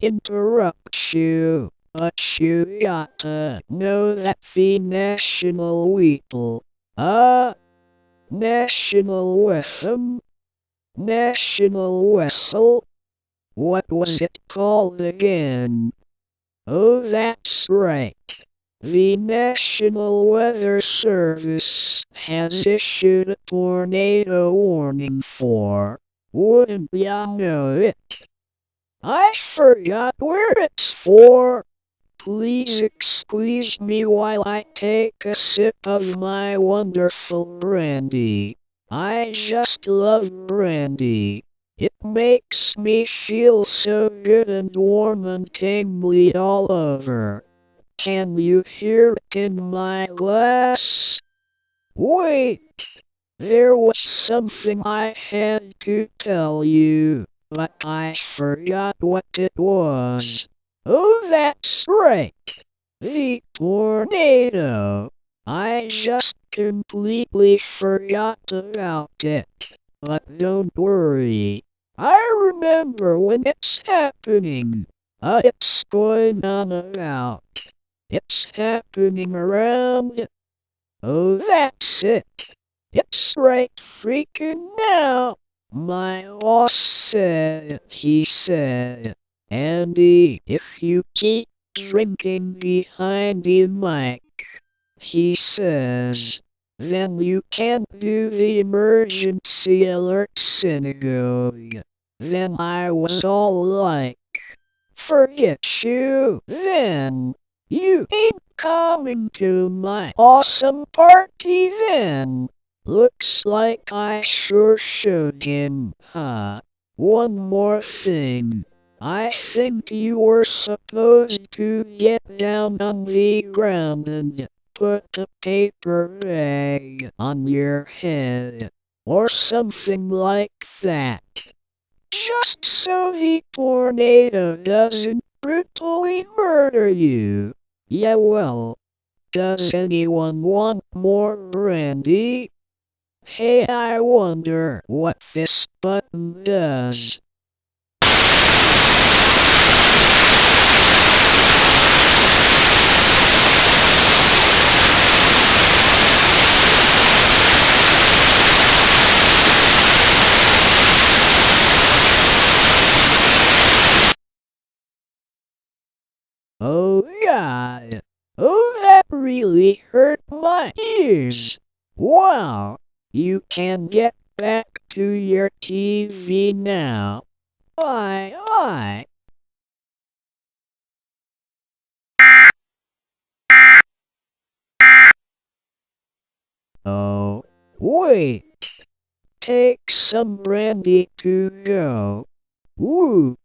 interrupt you, but you gotta know that the national whistle, national whistle, national whistle, what was it called again? Oh, that's right. The National Weather Service has issued a tornado warning for, wouldn't ya know it? I forgot where it's for. Please excuse me while I take a sip of my wonderful brandy. I just love brandy. It makes me feel so good and warm and tingly all over. Can you hear it in my glass? Wait! There was something I had to tell you, but I forgot what it was. Oh, that's right! The tornado! I just completely forgot about it. But don't worry. I remember when it's happening. It's going on about. It's happening around. Oh, that's it. It's right freaking now. My boss said, he said, Andy, if you keep drinking behind the mic, he says, then you can't do the emergency alert synagogue. Then I was all like, forget you, then. You ain't coming to my awesome party then. Looks like I sure showed him, huh? One more thing. I think you were supposed to get down on the ground and put a paper bag on your head, or something like that. Just so the tornado doesn't brutally murder you. Yeah, well, does anyone want more brandy? Hey, I wonder what this button does. Oh God! Oh, that really hurt my ears! Wow! You can get back to your TV now. Bye. Oh, wait! Take some brandy to go. Woo!